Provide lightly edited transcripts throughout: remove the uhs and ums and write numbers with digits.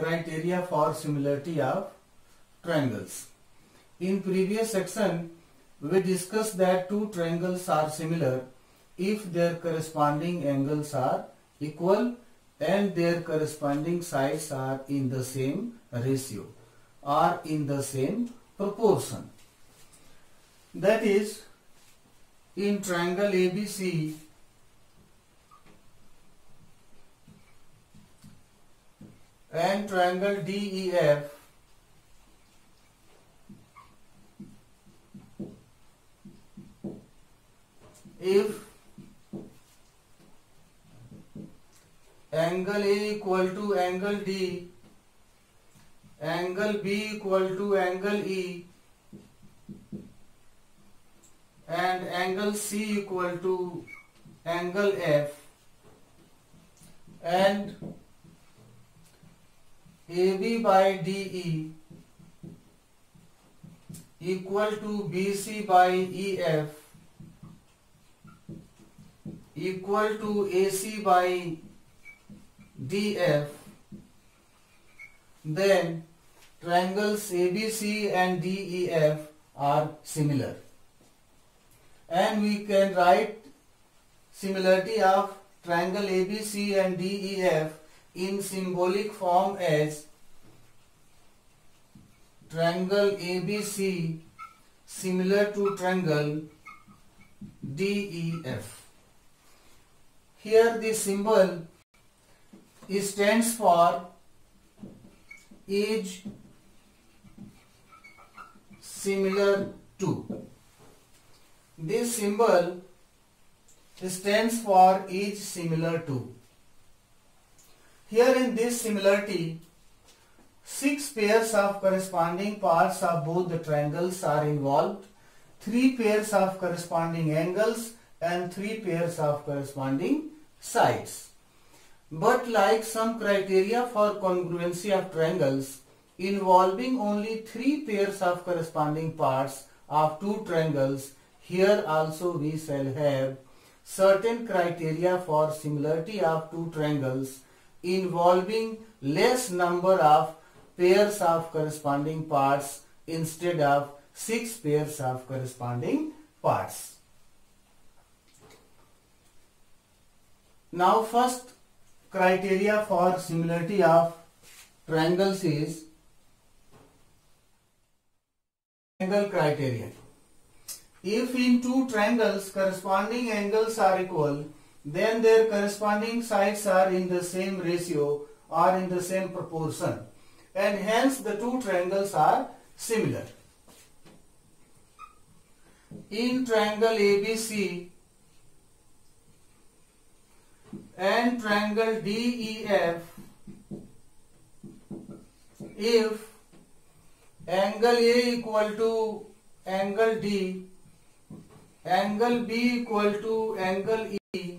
criteria for similarity of triangles. In previous section, we discussed that two triangles are similar if their corresponding angles are equal and their corresponding sides are in the same ratio or in the same proportion. That is, in triangle ABC, and triangle DEF, if angle A equal to angle D, angle B equal to angle E, and angle C equal to angle F, and AB by DE equal to BC by EF equal to AC by DF, then triangles ABC and DEF are similar. And we can write similarity of triangle ABC and DEF in symbolic form as triangle ABC similar to triangle DEF. Here the symbol stands for is similar to. This symbol stands for is similar to. Here in this similarity, 6 pairs of corresponding parts of both the triangles are involved, 3 pairs of corresponding angles and 3 pairs of corresponding sides. But like some criteria for congruency of triangles involving only 3 pairs of corresponding parts of 2 triangles, here also we shall have certain criteria for similarity of 2 triangles involving less number of pairs of corresponding parts instead of 6 pairs of corresponding parts. Now first criteria for similarity of triangles is angle criterion. If in 2 triangles corresponding angles are equal, then their corresponding sides are in the same ratio or in the same proportion, and hence the 2 triangles are similar. In triangle ABC and triangle DEF, if angle A equal to angle D, angle B equal to angle E,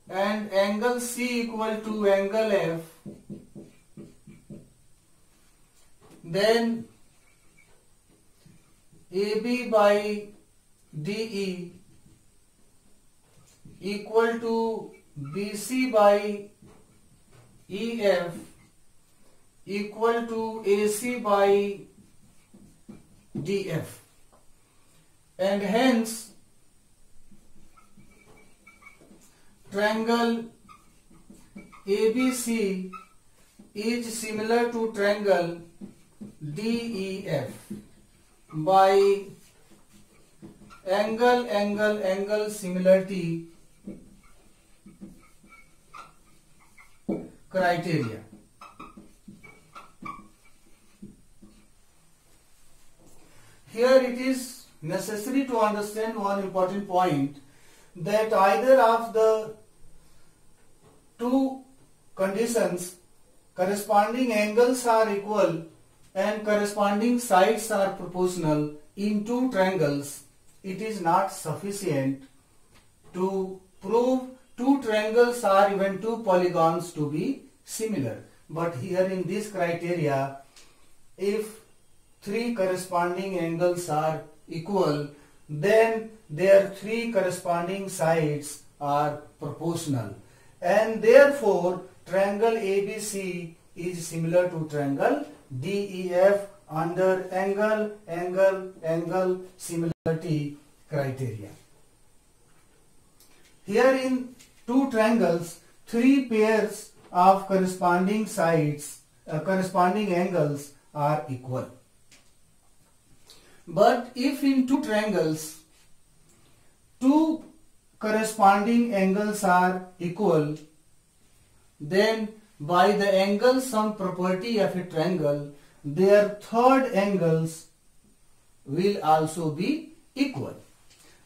and angle C equal to angle F, then AB by DE equal to BC by EF equal to AC by DF, and hence triangle ABC is similar to triangle DEF by angle similarity criteria. Here it is necessary to understand one important point, that either of the 2 conditions, corresponding angles are equal and corresponding sides are proportional in 2 triangles, it is not sufficient to prove 2 triangles or even 2 polygons to be similar. But here in this criteria, if 3 corresponding angles are equal, then their 3 corresponding sides are proportional, and therefore triangle ABC is similar to triangle DEF under angle similarity criteria. Here in two triangles, three pairs of corresponding sides, corresponding angles are equal. But if in two triangles, two corresponding angles are equal, then by the angle sum property of a triangle, their third angles will also be equal.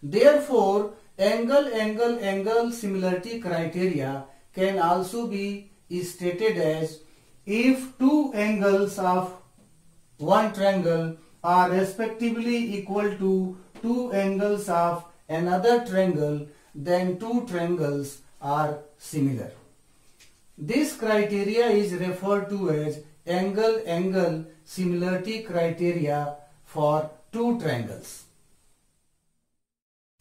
Therefore, angle similarity criteria can also be stated as if two angles of one triangle are respectively equal to two angles of another triangle, then two triangles are similar. This criteria is referred to as angle similarity criteria for two triangles.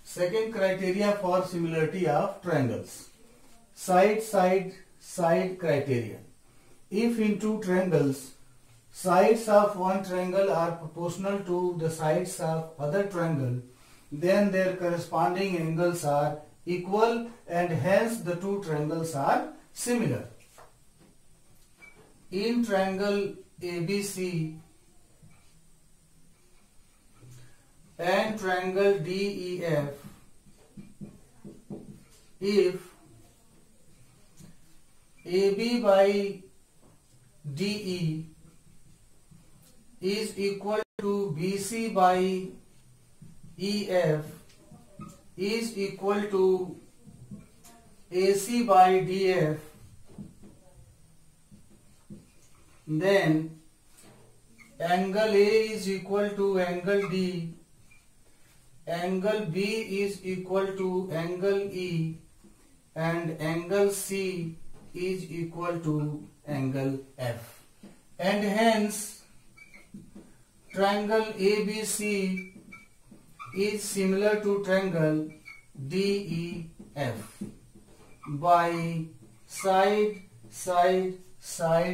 Second criteria for similarity of triangles. Side criterion. If in two triangles, sides of one triangle are proportional to the sides of other triangle, then their corresponding angles are equal and hence the two triangles are similar. In triangle ABC and triangle DEF, if AB by DE is equal to BC by EF is equal to AC by DF, then angle A is equal to angle D, angle B is equal to angle E, and angle C is equal to angle F. And hence, triangle ABC is similar to triangle DEF by side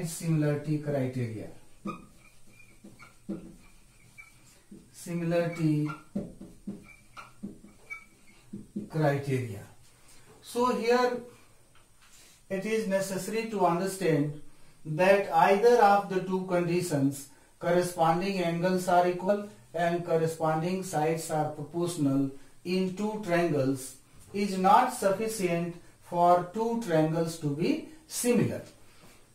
similarity criteria. Similarity criteria. So here it is necessary to understand that either of the two conditions, corresponding angles are equal and corresponding sides are proportional in two triangles, is not sufficient for two triangles to be similar.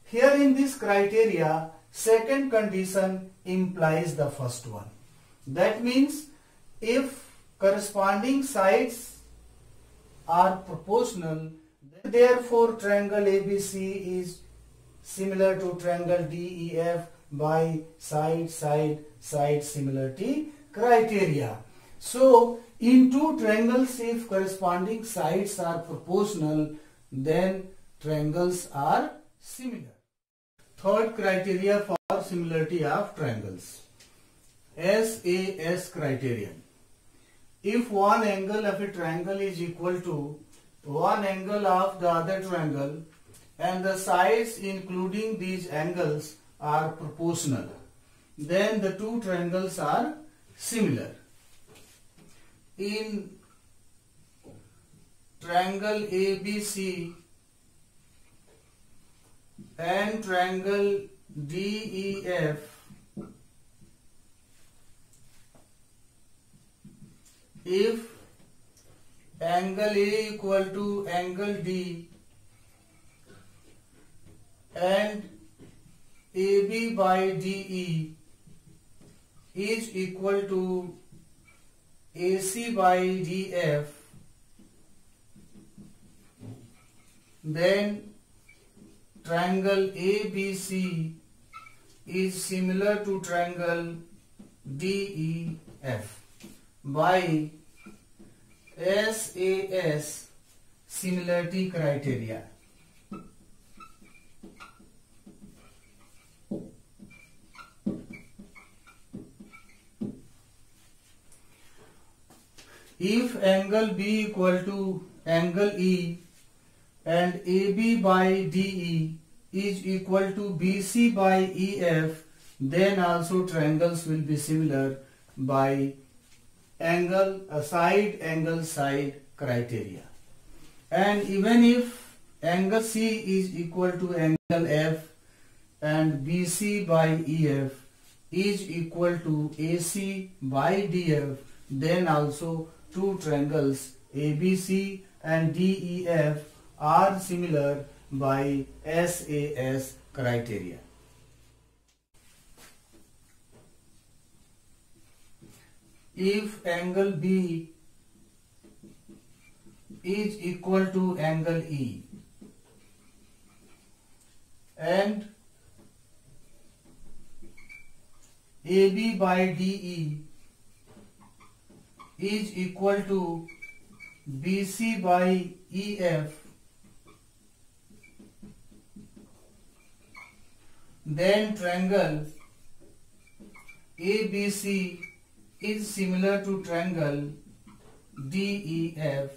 Here in this criteria, second condition implies the first one. That means if corresponding sides are proportional, therefore triangle ABC is similar to triangle DEF by side similarity criteria. So in two triangles, if corresponding sides are proportional, then triangles are similar. Third criteria for similarity of triangles. SAS criterion. If one angle of a triangle is equal to one angle of the other triangle and the sides including these angles are proportional, then the two triangles are similar. In triangle ABC and triangle DEF, if angle A equal to angle D and AB by DE is equal to AC by DF, then triangle ABC is similar to triangle DEF by SAS similarity criteria. If angle B equal to angle E and AB by DE is equal to BC by EF, then also triangles will be similar by side angle side criteria. And even if angle C is equal to angle F and BC by EF is equal to AC by DF, then also two triangles ABC and DEF are similar by SAS criteria. If angle B is equal to angle E and AB by DE is equal to BC by EF, then triangle ABC is similar to triangle DEF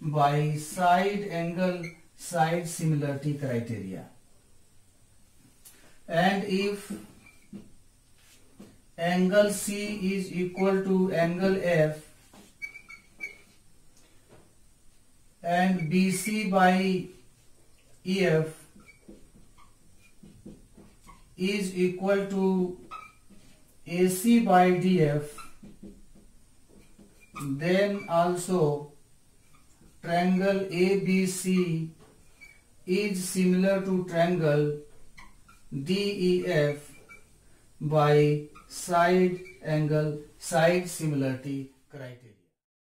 by side angle side similarity criteria. And if angle C is equal to angle F and BC by EF is equal to AC by DF, then also triangle ABC is similar to triangle DEF by side angle side similarity criteria.